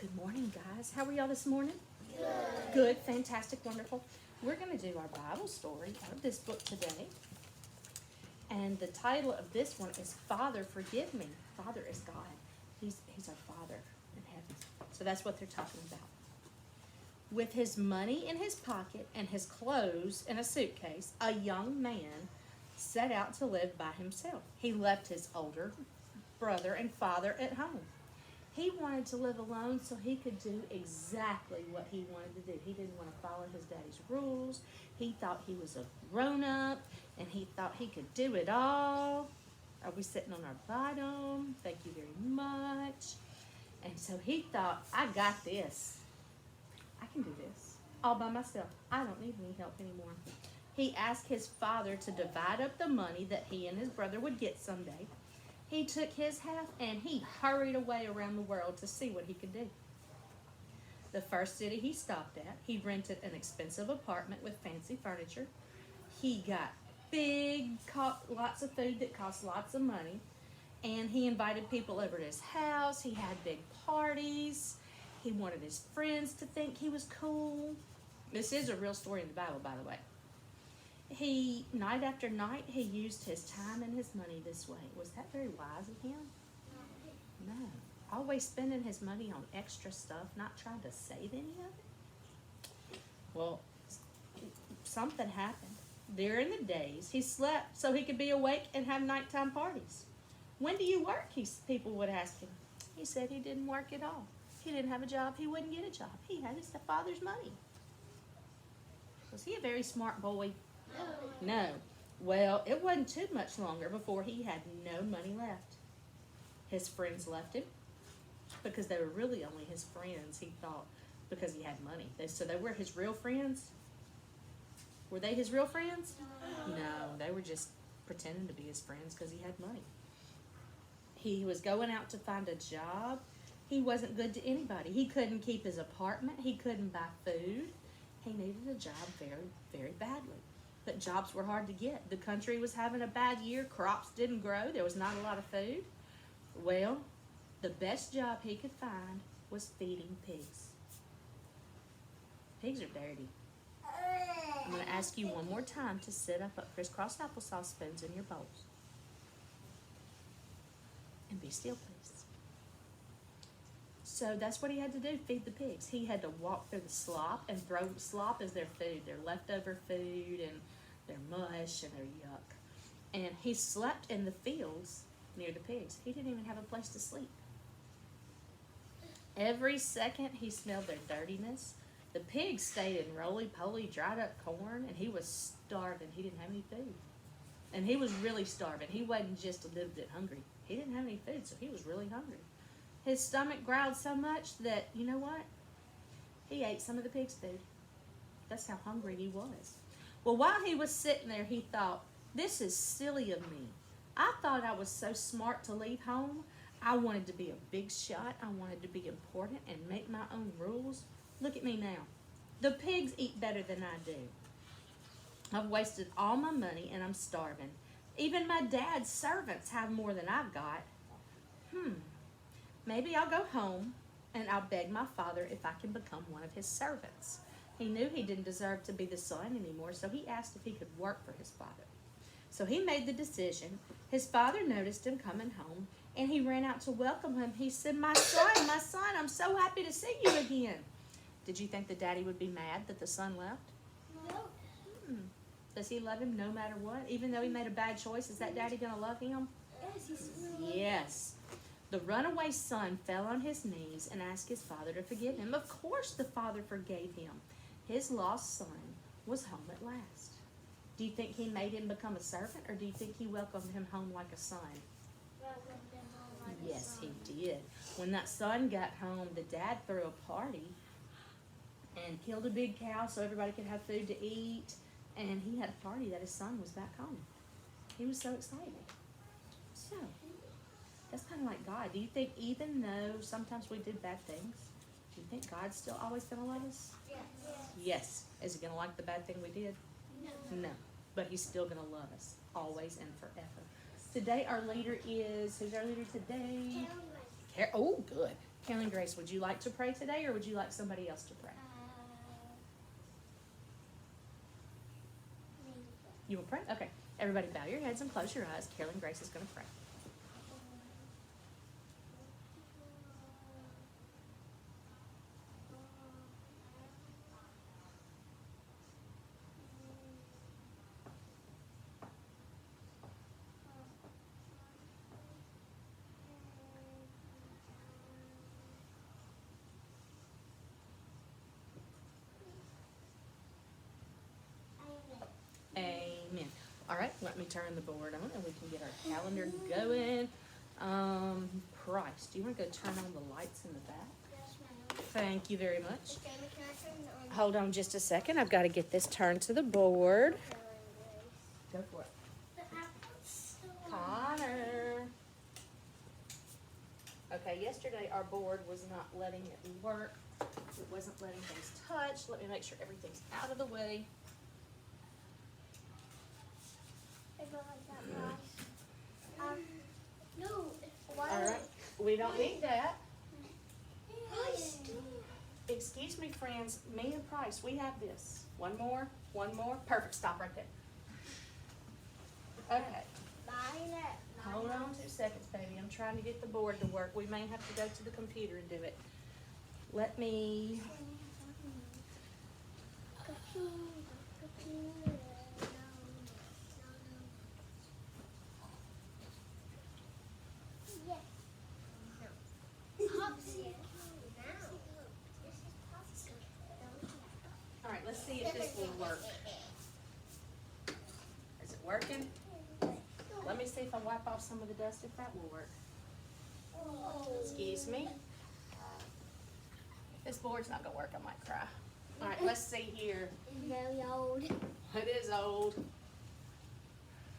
Good morning, guys. How are y'all this morning? Good, fantastic, wonderful. We're going to do our Bible story of this book today. And the title of this one is Father, Forgive Me. Father is God. He's our Father in heaven. So that's what they're talking about. With his money in his pocket and his clothes in a suitcase, a young man set out to live by himself. He left his older brother and father at home. He wanted to live alone so he could do exactly what he wanted to do. He didn't want to follow his daddy's rules. He thought he was a grown-up, and he thought he could do it all. Are we sitting on our bottom? Thank you very much. And so he thought, I got this. I can do this all by myself. I don't need any help anymore. He asked his father to divide up the money that he and his brother would get someday. He took his half and he hurried away around the world to see what he could do. The first city he stopped at, he rented an expensive apartment with fancy furniture. He got lots of food that cost lots of money. And he invited people over to his house. He had big parties. He wanted his friends to think he was cool. This is a real story in the Bible, by the way. Night after night, he used his time and his money this way. Was that very wise of him? No. Always spending his money on extra stuff, not trying to save any of it. Well, something happened. During the days, he slept so he could be awake and have nighttime parties. When do you work? People would ask him. He said he didn't work at all. He didn't have a job. He wouldn't get a job. He had his father's money. Was he a very smart boy? No. Well, it wasn't too much longer before he had no money left. His friends left him because they were really only his friends, he thought, because he had money. So they were his real friends? Were they his real friends? No, they were just pretending to be his friends because he had money. He was going out to find a job. He wasn't good to anybody. He couldn't keep his apartment. He couldn't buy food. He needed a job very, very badly. But jobs were hard to get. The country was having a bad year. Crops didn't grow. There was not a lot of food. Well, the best job he could find was feeding pigs. Pigs are dirty. I'm going to ask you one more time to sit up crisscross applesauce spoons in your bowls. And be still, please. So that's what he had to do, feed the pigs. He had to walk through the slop and throw slop as their food, their leftover food and their mush and their yuck. And he slept in the fields near the pigs. He didn't even have a place to sleep. Every second he smelled their dirtiness. The pigs stayed in roly-poly, dried up corn, and he was starving. He didn't have any food. And he was really starving. He wasn't just a little bit hungry. He didn't have any food, so he was really hungry. His stomach growled so much that, you know what? He ate some of the pig's food. That's how hungry he was. Well, while he was sitting there, he thought, this is silly of me. I thought I was so smart to leave home. I wanted to be a big shot. I wanted to be important and make my own rules. Look at me now. The pigs eat better than I do. I've wasted all my money and I'm starving. Even my dad's servants have more than I've got. Maybe I'll go home and I'll beg my father if I can become one of his servants. He knew he didn't deserve to be the son anymore, so he asked if he could work for his father. So he made the decision. His father noticed him coming home, and he ran out to welcome him. He said, my son, I'm so happy to see you again. Did you think the daddy would be mad that the son left? No. Does he love him no matter what? Even though he made a bad choice, is that daddy going to love him? Yes, he's really Yes. The runaway son fell on his knees and asked his father to forgive him. Of course the father forgave him. His lost son was home at last. Do you think he made him become a servant, or do you think he welcomed him home like a son? welcomed him home like a Yes, son. he did. When that son got home, the dad threw a party and killed a big cow so everybody could have food to eat. And he had a party that his son was back home. He was so excited. So, that's kind of like God. Do you think even though sometimes we did bad things, do you think God's still always going to love us? Yes. Yes. Is he going to like the bad thing we did? No. But he's still going to love us always and forever. Today our leader is, who's our leader today? Oh, good. Carolyn Grace, would you like to pray today or would you like somebody else to pray? You will pray? Okay. Everybody bow your heads and close your eyes. Carolyn Grace is going to pray. Amen. All right, let me turn the board on and we can get our calendar going. Price, do you want to go turn on the lights in the back? Yes, ma'am. Thank you very much. Jamie, can I turn it on? Hold on just a second. I've got to get this turned to the board. Go for it. The apple's still on. Connor. Okay, yesterday our board was not letting it work. It wasn't letting things touch. Let me make sure everything's out of the way. I go like that, Bryce. No. Why? All right, we don't need that. Bryce, Excuse me, friends, me and Price, we have this. One more, perfect, stop right there. Okay, hold on 2 seconds, baby, I'm trying to get the board to work. We may have to go to the computer and do it. Let me, all right, let's see if this will work. Is it working? Let me see if I wipe off some of the dust, if that will work. Excuse me. This board's not gonna work, I might cry. All right, let's see here. It's very old. It is old.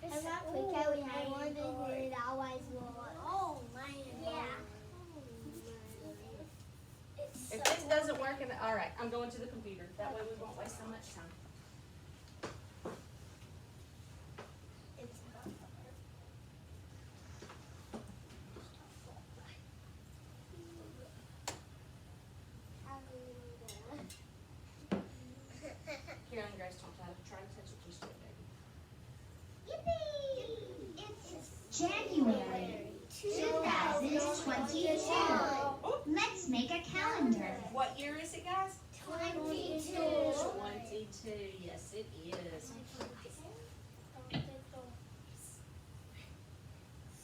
I'm not quick, I wanted it always was. Oh, man. Yeah. If this doesn't work, all right, I'm going to the computer. That way we won't waste so much time. Carolyn Grace told me to try to touch it just a bit, baby. It's January 2022. Let's make a calendar. What year is it, guys? 22. 22. Yes, it is.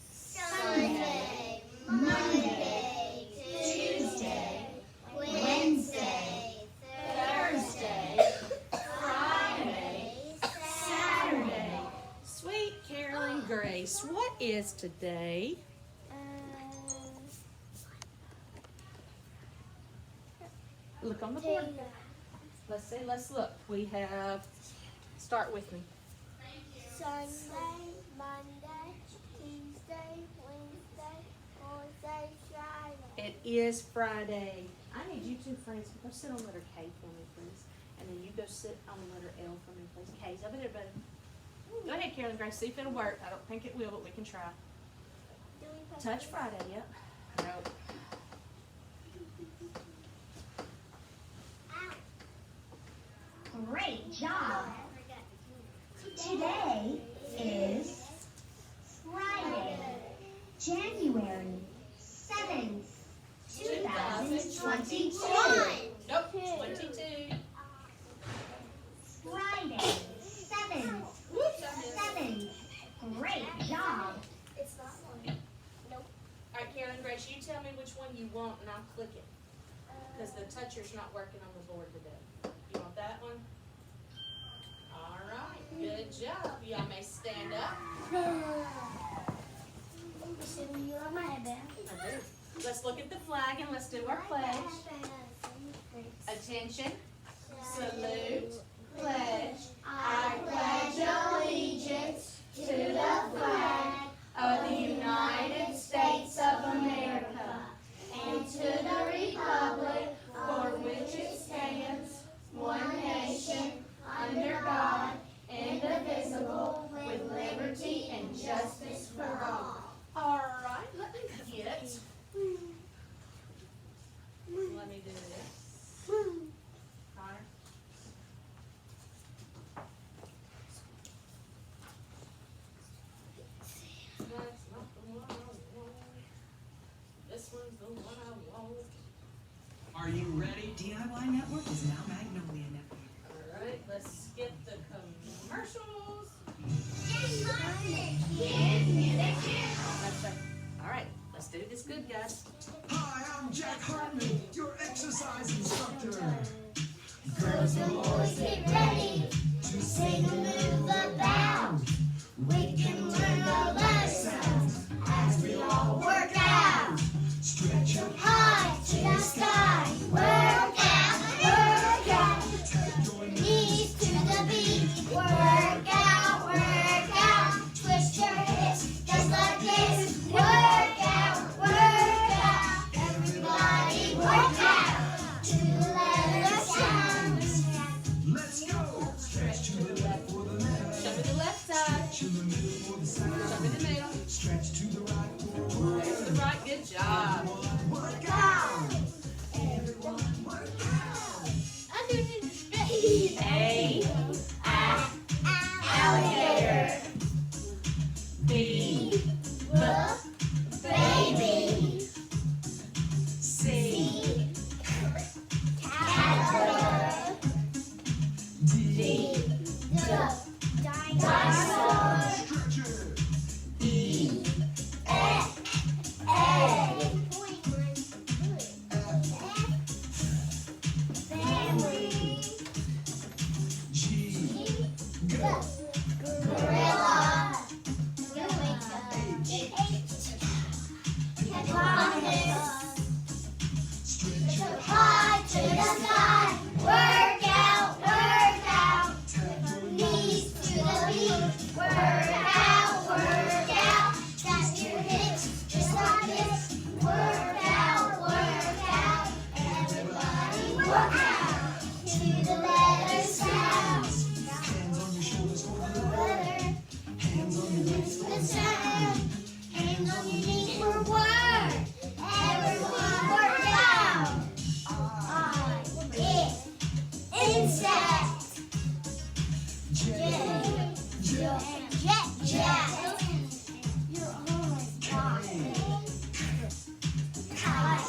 Sunday, Monday, Tuesday, Wednesday, Thursday, Friday, Saturday. Sweet Carolyn Grace, what is today? Look on the board. Let's see, let's look. We have, start with me. Sunday, Monday, Tuesday, Wednesday, Thursday, Friday. It is Friday. I need you two friends to go sit on letter K for me, please. And then you go sit on letter L for me, please. K's over there, buddy. Go ahead, Carolyn Grace, see if it'll work. I don't think it will, but we can try. Do we put Touch Friday, yep. Nope. Great job. Today is Friday, January 7th, 2022. Nope, 22. Friday, 7th. Great job. It's not one. All right, Carolyn Grace, you tell me which one you want and I'll click it. Because the toucher's not working on the board today. You want that one? All right, good job. Y'all may stand up. You on my head, I do. Let's look at the flag and let's do our pledge. Attention, salute, pledge. I pledge allegiance to the flag of the United States of America and to the republic for which it stands, one nation, under God, indivisible, with liberty and justice for all. All right, let me get me do this. Connor. That's not the one I want. This one's the one I want. Are you ready? DIY Network is now Magnolia Network. Alright, let's skip the commercials. Alright, let's do this good, guys. Hi, I'm Jack Hartman, your exercise instructor. Girls and boys, get ready to sing and move about. We can learn our lessons as we all work out. Stretch up, High to the sky, work out, work out. Knees to the beat, work out, work out. Twist your hips just like this, work out, work out. Everybody work out to the letter sounds. let's go. Stretch to the left for the left. Show me the left side. Stretch in the middle for the Show me side. the middle. Stretch to the right for the There's the right. right. Good job. Work out. Everyone work out. Underneath the street. A. Alligator. B. Baby. C. Caterpillar. D. Dinosaur. Stretch it. A. Family. G. Gorilla. Stretch up, High to the sky. Work out, work out. tap your Knees to the beat. Work out, work out. Tap your hips just like this. Work out, work out. Everybody work out to the letter sounds. hands on your shoulders for the left. Letter Hands on your knees for the the sound. Hands on your knees for work. Everyone work out. Insect. J. Jet. You're almost got it. Kite.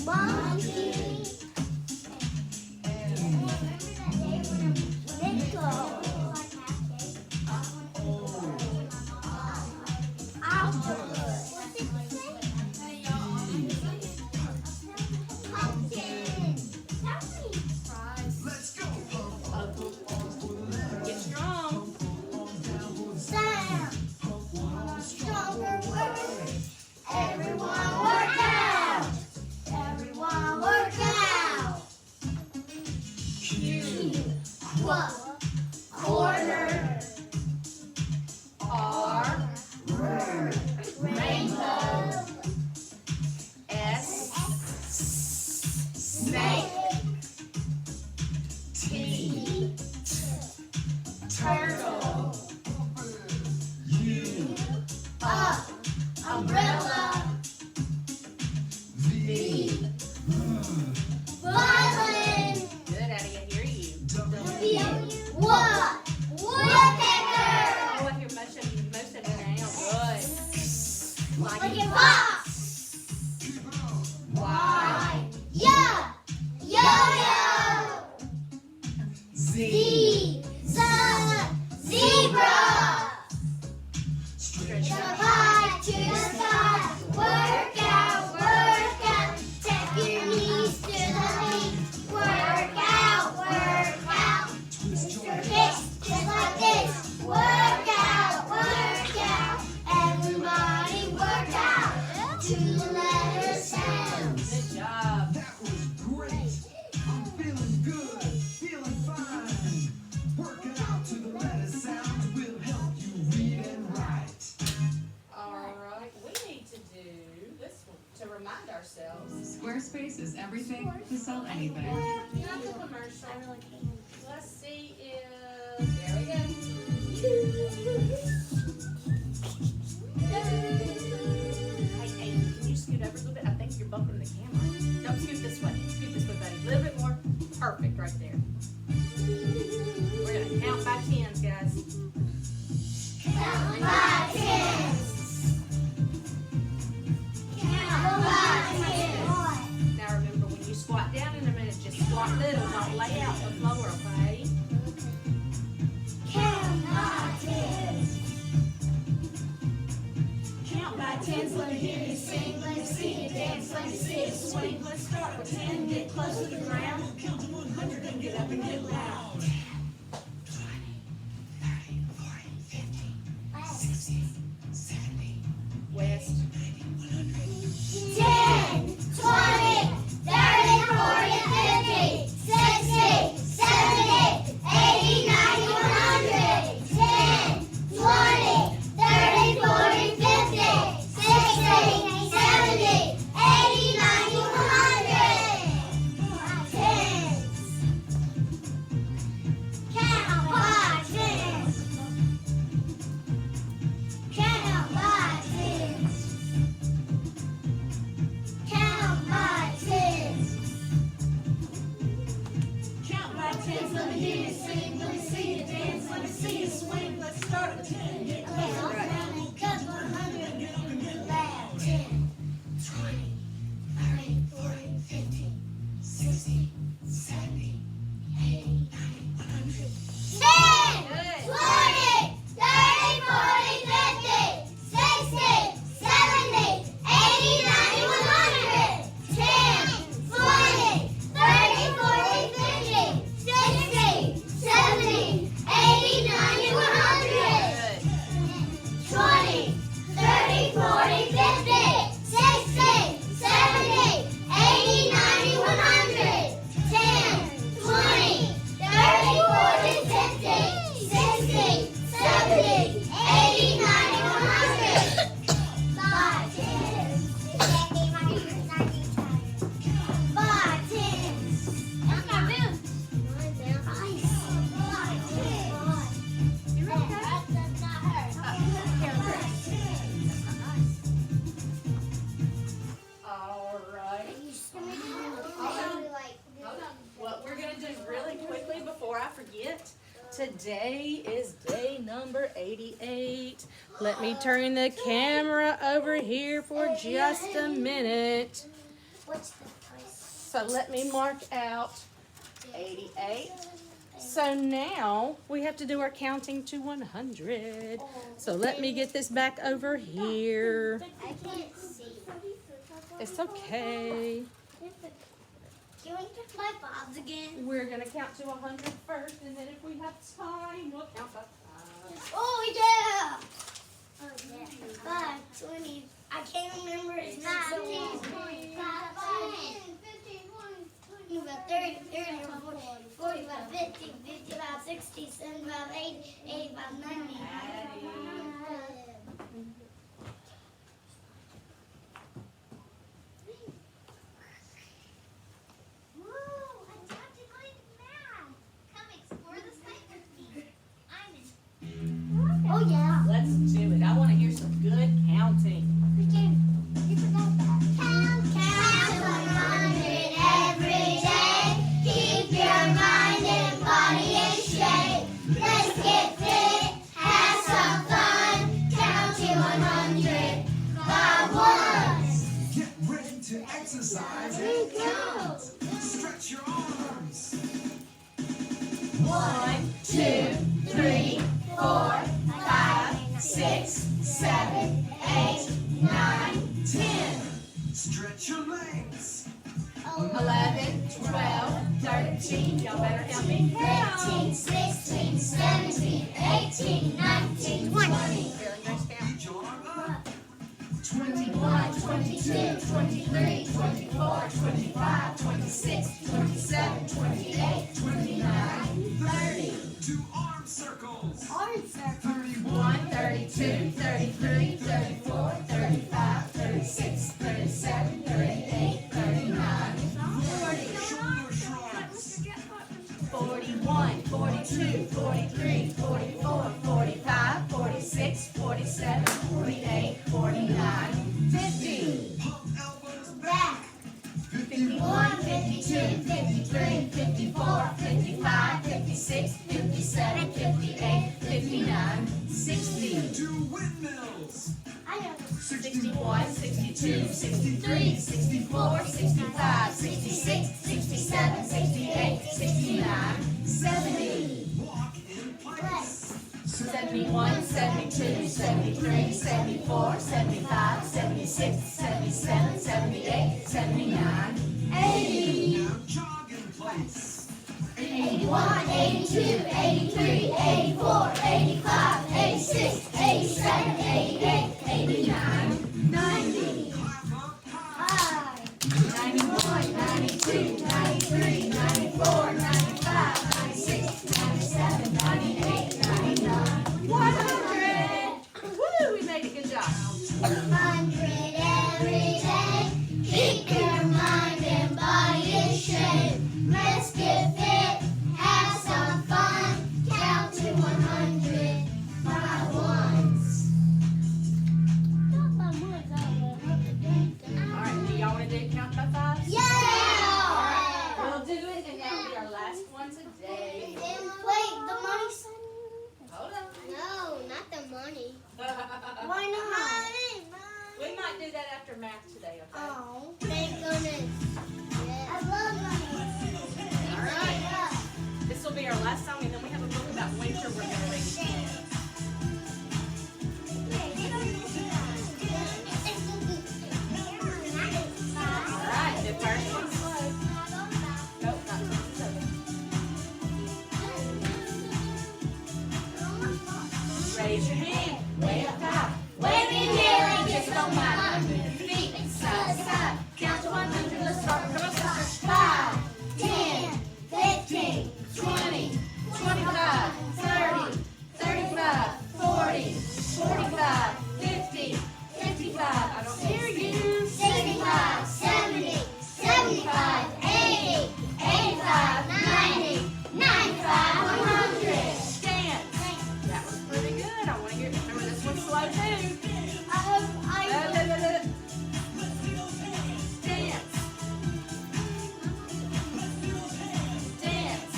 Monkey. Let's go. Pump up, pump arms for the left. Get strong. Pump arms down for the side. Pump one arm Stronger work. Everyone work out. Everyone work out. Q. Quarter. R. Rainbow. S. Snake. T. Turtle. U. Umbrella. V. Violin. Good, Addie. I hear you. W. What? Woodpecker. Oh, I hear most of you now. Good. Like a fox. Keep it up. Y. Yo-yo. Z. Zebra. Stretch Jump up. high to the sky. Work out, work out. Tap your knees to the beat. Work out, work out. Twist Your your hips just like this. Work out, work out. Everybody work out to the letter sounds. Good job. That was great. I'm feeling good, feeling fine. Working out to the letter sounds will help you read and write. Alright, we need to do this one to remind ourselves. Squarespace is everything to sell anything. Not the commercial. Let's see if. There we go. Hey, can you scoot over a little bit? I think you're bumping the camera. Don't scoot this way. Scoot this way, buddy. A little bit more. Perfect right there. We're gonna count by tens, guys. Count by tens. Count by tens. Now remember, when you squat down in a minute, just squat little. Don't lay out the floor, okay? Count by tens. Count by tens. Let me hear you sing. Let me see you dance. Let me see you swing. Let's start with 10. Get close to the ground. Count to 100 and get up and get loud. 20, 30, 40, 50, 60, 70, West. 90, 100. 10, 20, 30, 40, 50, 60, 70, 80, 90, 100. 10, 20, 30, 40, 50, 60, 70, 80, 90, 100. Tens. Count by tens. Count by tens. Count by tens. Count by tens. Let me hear you sing. Let me see you dance. Let me see you swing. Let's start with 10. Get close to the ground. Cut 100 loud. 10, 20, 30, 40, 50, 60, 70, 80, 90, 100. 10, Good. 20, 30, 40, 50, 60, 70, 80, 90, 100. 10, 20, 30, 40, 50, 60, 70, 80, 90, 100. Good. 20, 30, 40, 50, 60, 70, 80, 90, 100. 10, 20, 30, 40, 50, 60, 70, 80, 90, 100. 5 tens. 5 tens. I'm not moving. You ready, guys? That's not her. All right. What we're going to do really quickly before I forget, today is day number 88. Let me turn the camera over here for just a minute. What's the price? So let me mark out 88. So now we have to do our counting to 100. So let me get this back over here. I can't see. It's okay. Can we get my bobs again? We're going to count to 100 first, and then if we have time, we'll count by 5. Oh yeah! Oh yeah. 5, 20. I can't remember it's not so long. 15, 20, 30, 40, 45, 50, 55, 60, 75, 80, 85, 90. Oh yeah. Let's do it. I want to hear some good counting. You forgot that. Count 100 every day. Keep your mind and body in shape. Let's get fit, have some fun. Count to 100 by ones. Get ready to exercise and count. Stretch your arms. 1, 2, 3, 4, 5, 6, 7, 8, 9, 10. Stretch your legs. 11, 12, 13. Y'all better help me count. 15, 16, 17, 18, 19, 20. Very nice count. Reach your arm up. 21, 22, 23, 24, 25, 26, 27, 28, 29, 30. Do arm circles. Orange circle. 31, 32, 33, 34, 35, 36, 37, 38, 39, 40. Shoulder shrugs. 41, 42, 43, 44, 45, 59, 60. Do windmills. I know. 61, 62, 63, 64, 65, 66, 67, 68, 69, 70. Walk in place. 71, 72, 73, 74, 75, 76, 77, 78, 79, 80. Now jog in place. 81, 82, 83, 84, 85, 86, 87, 88, 89, 90. Clap up high. 91, 92, 93, 94, 95, 96, 97, 98, 99, 100. Woo, we made a good job. 100 every day. Keep your mind and body in shape. Let's get fit, have some fun. Count to 100 by ones. All right, do y'all want to do count by fives? Yeah! We'll do it, and that'll be our last one today. Wait, the money's. Hold on. No, not the money. Why not? We might do that after math today, okay? Oh, thank goodness. I love money. All right. This will be our last song, and then we have a book about winter we're going to read. All right, the first one's slow. Nope, not the other. Raise your hand, way up high. Wave in here and just don't mind. Move your feet side to side. Count to 100, let's start. Come on, sisters. 5, 10, 15, 20, 25, 30, 35, 40, 45, 50, 55. I don't hear you. 65, 70, 75, 80, 85, 90, 95, 100. Dance. That was pretty good. I want to hear. Remember, this one's slow too. Dance. Dance.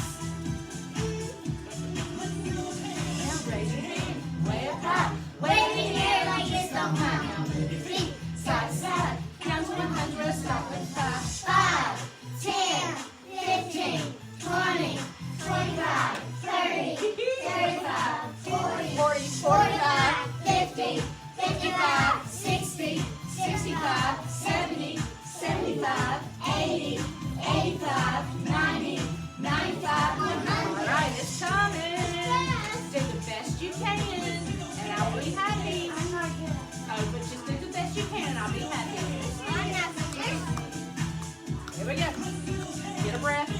Now raise your hand, way up high. Wave in here like it's don't mind. Now move your feet side to side. Count to 100, start with 5. 5, 10, 15, 20, 25, 30, 35, 40, 40, 45, 50, 55, 60, 65, 70, 75, 80, 85, 90, 95, 100. All right, it's coming. Do the best you can, and I'll be happy. I'm not good. Oh, but just do the best you can, and I'll be happy. I'm not good. Here we go. Get a breath.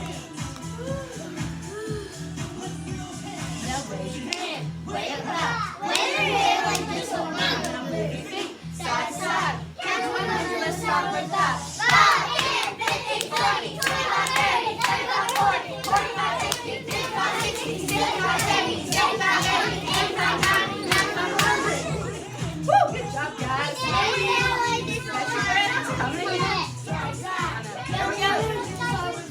Now raise your hand, way up high. Wave your hand like this don't mind. Now move your feet side to side. Count to 100, let's start with 5. 5, 10, 15, 20, 25, 30, 35, 40, 45, 50, 55, 60, 65, 70, 75, 80, 85, 90, 95, 100. Woo, good job, guys. Wave your hand like this don't Catch your mind. breath. It's coming again. Here we go.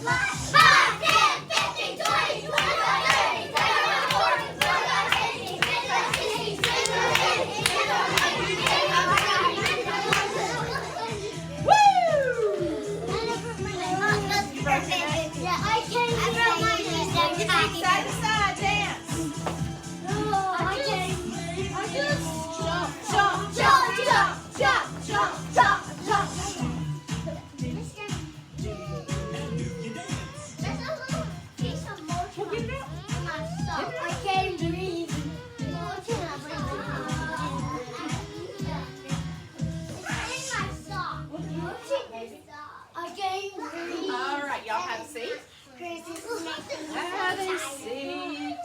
5, 10, 15, 20, 25, 30, 35, 40, 45, 50, 55, 60, 65, 70, 75, 80, 85, 90, 95, 100. Woo! I can't throw my hands. Side to side, dance. I just Jump, jump, jump, jump, jump, jump, jump. There's a little piece of motion Get it out. on my sock. I can't breathe. Motion on my sock. I can't breathe. All right, y'all have a seat. Have a seat.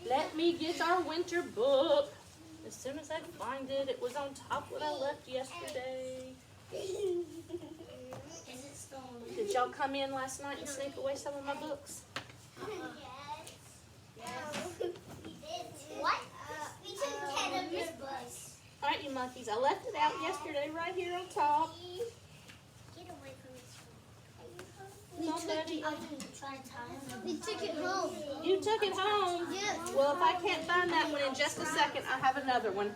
Let me get our winter book. As soon as I find it, it was on top when I left yesterday. Did y'all come in last night and sneak away some of my books? What? We took 10 of his books. All right, you monkeys. I left it out yesterday right here on top. Get away from his phone. Nobody. We took it home. You took it home? Yeah. Well, if I can't find that one in just a second, I have another one.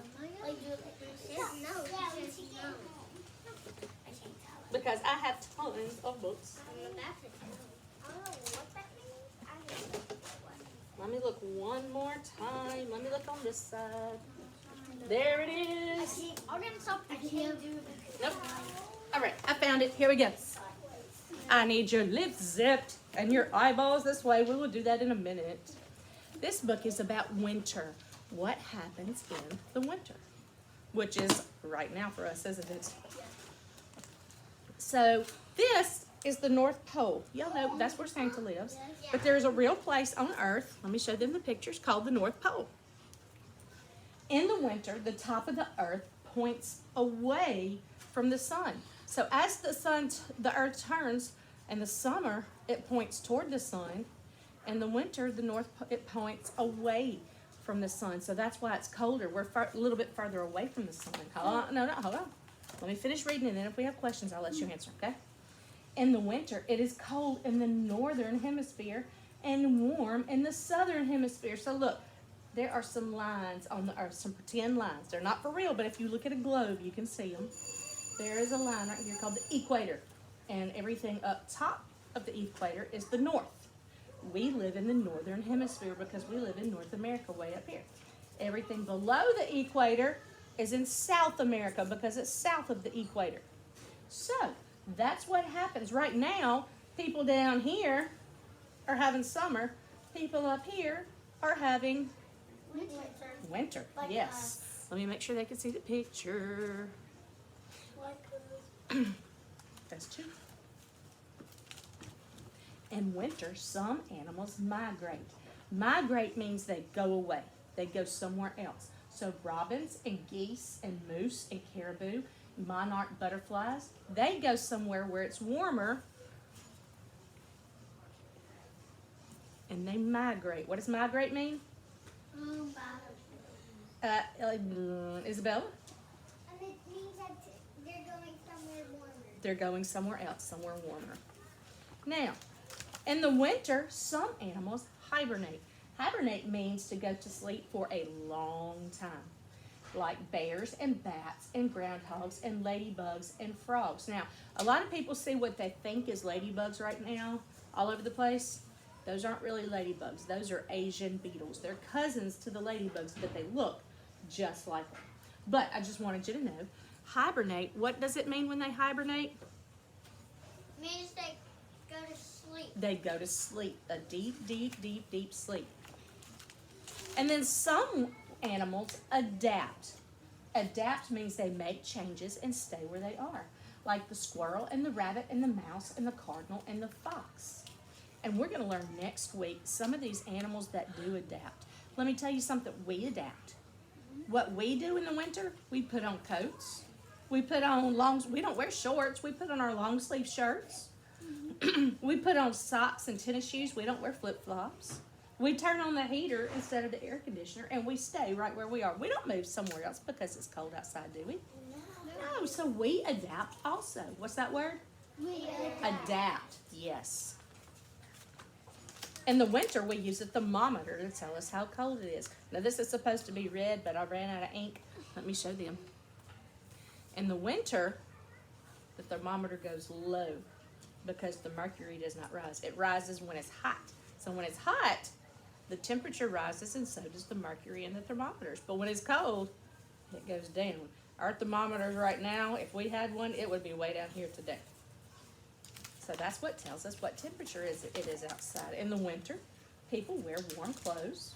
Because I have tons of books. Let me look one more time. Let me look on this side. There it is. I can't do it. Nope. All right, I found it. Here we go. I need your lips zipped and your eyeballs this way. We will do that in a minute. This book is about winter. What happens in the winter? Which is right now for us, isn't it? So this is the North Pole. Y'all know that's where Santa lives. But there's a real place on Earth, let me show them the pictures, called the North Pole. In the winter, the top of the Earth points away from the sun. So as the Earth turns, in the summer, it points toward the sun. In the winter, it points away from the sun. So that's why it's colder. We're a little bit further away from the sun. Hold on. Let me finish reading, and then if we have questions, I'll let you answer, okay? In the winter, it is cold in the northern hemisphere and warm in the southern hemisphere. So look, there are some lines on the Earth, some pretend lines. They're not for real, but if you look at a globe, you can see them. There is a line right here called the equator, and everything up top of the equator is the north. We live in the northern hemisphere because we live in North America way up here. Everything below the equator is in South America because it's south of the equator. So that's what happens. Right now, people down here are having summer. People up here are having winter. Yes. Let me make sure they can see the picture. That's two. In winter, some animals migrate. Migrate means they go away. They go somewhere else. So robins and geese and moose and caribou, monarch butterflies, they go somewhere where it's warmer and they migrate. What does migrate mean? Isabella? And it means that they're going somewhere warmer. They're going somewhere else, somewhere warmer. Now, in the winter, some animals hibernate. Hibernate means to go to sleep for a long time, like bears and bats and groundhogs and ladybugs and frogs. Now, a lot of people see what they think is ladybugs right now all over the place. Those aren't really ladybugs. Those are Asian beetles. They're cousins to the ladybugs, but they look just like them. But I just wanted you to know, hibernate, what does it mean when they hibernate? It means they go to sleep. They go to sleep, a deep, deep, deep, deep sleep. And then some animals adapt. Adapt means they make changes and stay where they are, like the squirrel and the rabbit and the mouse and the cardinal and the fox. And we're going to learn next week some of these animals that do adapt. Let me tell you something, we adapt. What we do in the winter, we put on coats. We put on we don't wear shorts, we put on our long sleeve shirts. We put on socks and tennis shoes, we don't wear flip-flops. We turn on the heater instead of the air conditioner, and we stay right where we are. We don't move somewhere else because it's cold outside, do we? No, so we adapt also. What's that word? Adapt, yes. In the winter, we use a thermometer to tell us how cold it is. Now, this is supposed to be red, but I ran out of ink. Let me show them. In the winter, the thermometer goes low because the mercury does not rise. It rises when it's hot. So when it's hot, the temperature rises, and so does the mercury in the thermometers. But when it's cold, it goes down. Our thermometers right now, if we had one, it would be way down here today. So that's what tells us what temperature it is outside. In the winter, people wear warm clothes.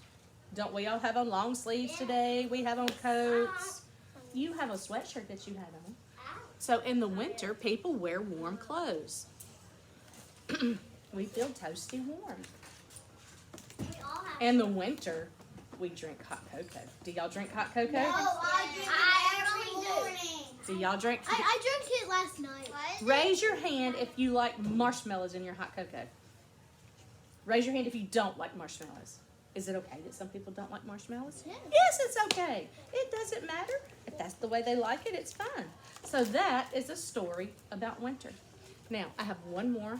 Don't we all have on long sleeves today? We have on coats. You have a sweatshirt that you had on. So in the winter, people wear warm clothes. We feel toasty warm. In the winter, we drink hot cocoa. Do y'all drink hot cocoa? I every morning. Do y'all drink? I drank it last night. Raise your hand if you like marshmallows in your hot cocoa. Raise your hand if you don't like marshmallows. Is it okay that some people don't like marshmallows? Yeah. Yes, it's okay. It doesn't matter. If that's the way they like it, it's fine. So that is a story about winter. Now, I have one more.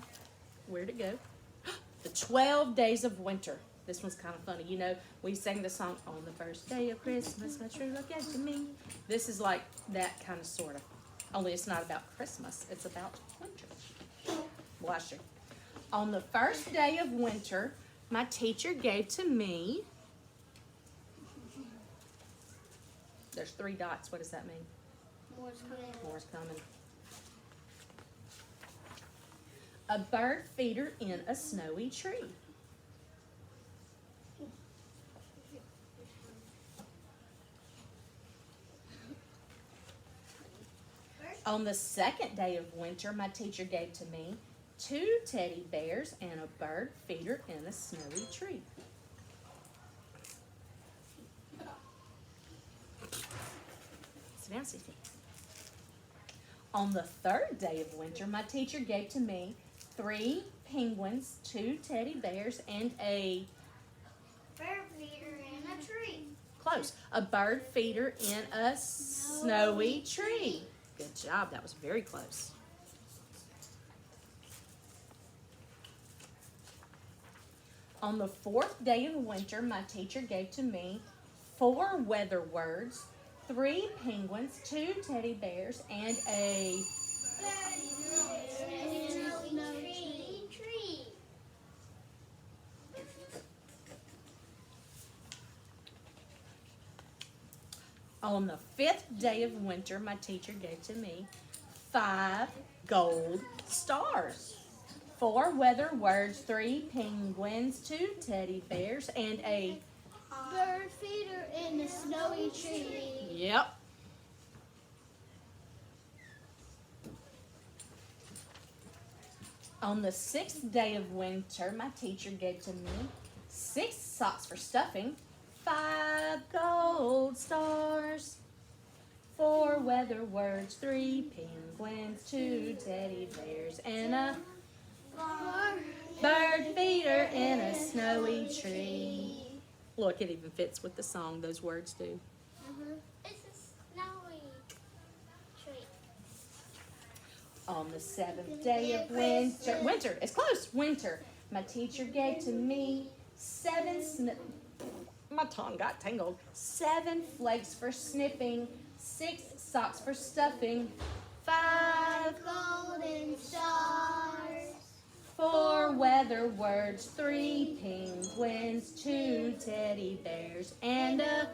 Where'd it go? The 12 days of winter. This one's kind of funny. You know, we sang the song, on the first day of Christmas, my true love gave to me. This is like that kind of sort of. Only it's not about Christmas. It's about winter. Bless you. On the first day of winter, my teacher gave to me. There's 3 dots. What does that mean? More's coming. More's coming. A bird feeder in a snowy tree. On the second day of winter, my teacher gave to me 2 teddy bears and a bird feeder in a snowy tree. Sit down, Cece. On the third day of winter, my teacher gave to me 3 penguins, 2 teddy bears, and a Bird feeder in a tree. close, a bird feeder in a snowy tree. Good job. That was very close. On the 4th day of winter, my teacher gave to me 4 weather words, 3 penguins, 2 teddy bears, and a Tree. On the 5th day of winter, my teacher gave to me 5 gold stars, 4 weather words, 3 penguins, 2 teddy bears, and a Bird feeder in a snowy tree. yep. On the 6th day of winter, my teacher gave to me 6 socks for stuffing, 5 gold stars, 4 weather words, 3 penguins, 2 teddy bears, and a bird feeder in a snowy tree. Look, it even fits with the song, those words do. It's a snowy tree. On the 7th day of winter, it's close, winter, my teacher gave to me 7 my tongue got tangled, 7 flakes for snipping, 6 socks for stuffing, 5 Golden stars. 4 weather words, 3 penguins, 2 teddy bears, and a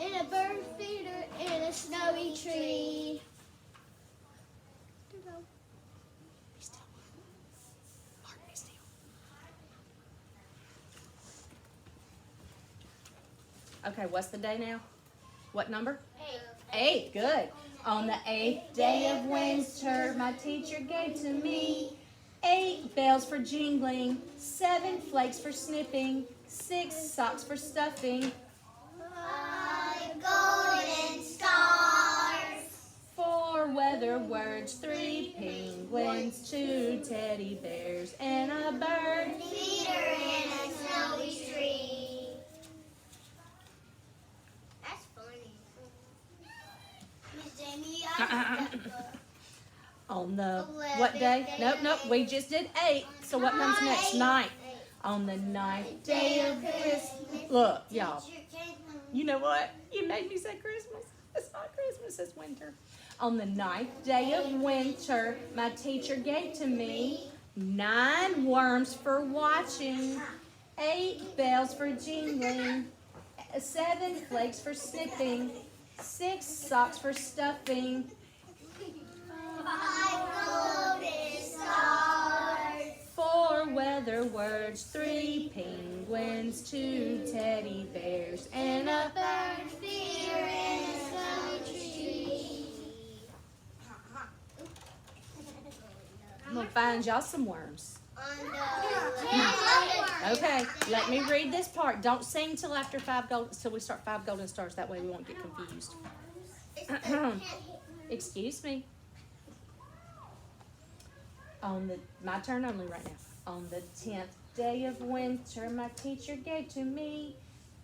In a bird feeder in a snowy tree. Be still. Mark, be still. Okay, what's the day now? What number? 8, good. On the 8th day of winter, my teacher gave to me 8 bells for jingling, 7 flakes for snipping, 6 socks for stuffing, 5 golden stars. 4 weather words, 3 penguins, 2 teddy bears, and a bird. Feeder in a snowy tree. That's funny. Miss Jamie, I On the what day? Nope, we just did 8. So what comes next? 9. On the 9th day of Christmas. Look, y'all. You know what? You made me say Christmas. It's not Christmas, it's winter. On the 9th day of winter, my teacher gave to me 9 worms for watching, 8 bells for jingling, 7 flakes for snipping, 6 socks for stuffing, 5 golden stars. 4 weather words, 3 penguins, 2 teddy bears, and a Bird feeder in a snowy tree. I'm gonna find y'all some worms. On the Okay, let me read this part. Don't sing till after till we start 5 golden stars. That way we won't get confused. Excuse me. My turn only right now. On the 10th day of winter, my teacher gave to me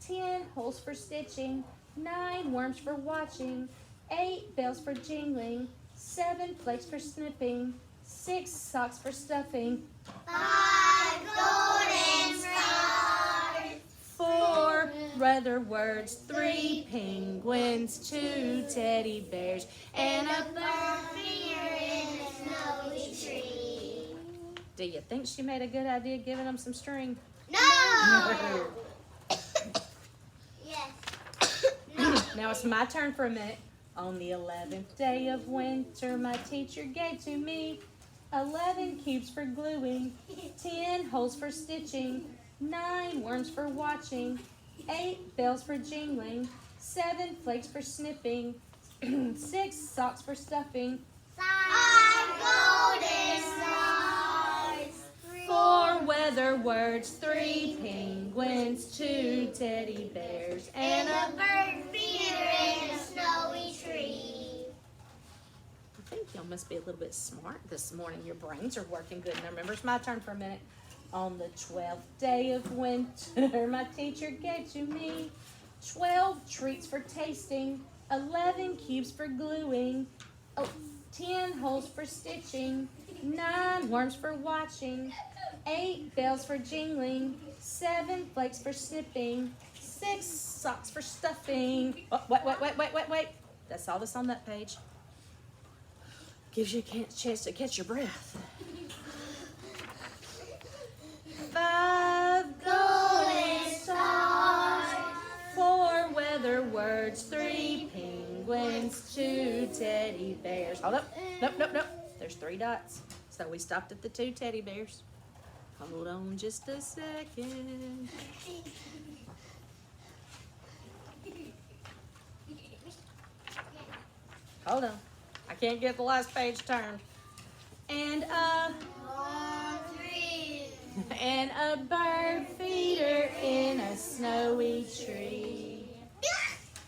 10 holes for stitching, 9 worms for watching, 8 bells for jingling, 7 flakes for snipping, 6 socks for stuffing, 5 golden stars. 4 weather words, 3 penguins, 2 teddy bears, and a bird feeder in a snowy tree. Do you think she made a good idea giving them some string? No! Yes. Now it's my turn for a minute. On the 11th day of winter, my teacher gave to me 11 cubes for gluing, 10 holes for stitching, 9 worms for watching, 8 bells for jingling, 7 flakes for snipping, 6 socks for stuffing, 5 golden stars. 4 weather words, 3 penguins, 2 teddy bears, and a bird feeder in a snowy tree. I think y'all must be a little bit smart this morning. Your brains are working good. Now remember, it's my turn for a minute. On the 12th day of winter, my teacher gave to me 12 treats for tasting, 11 cubes for gluing, 10 holes for stitching, 9 worms for watching, 8 bells for jingling, 7 flakes for snipping, 6 socks for stuffing. Oh, wait. That's all that's on that page. Gives you a chance to catch your breath. 5 Golden stars. 4 weather words, 3 penguins, 2 teddy bears. Hold up. Nope. There's 3 dots. So we stopped at the 2 teddy bears. Hold on just a second. Hold on. I can't get the last page turned. And 1, 3. and a bird feeder in a snowy tree.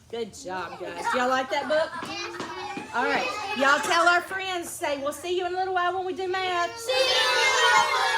Good job, guys. Y'all like that book? All right. Y'all tell our friends, say, we'll see you in a little while when we do math. See you.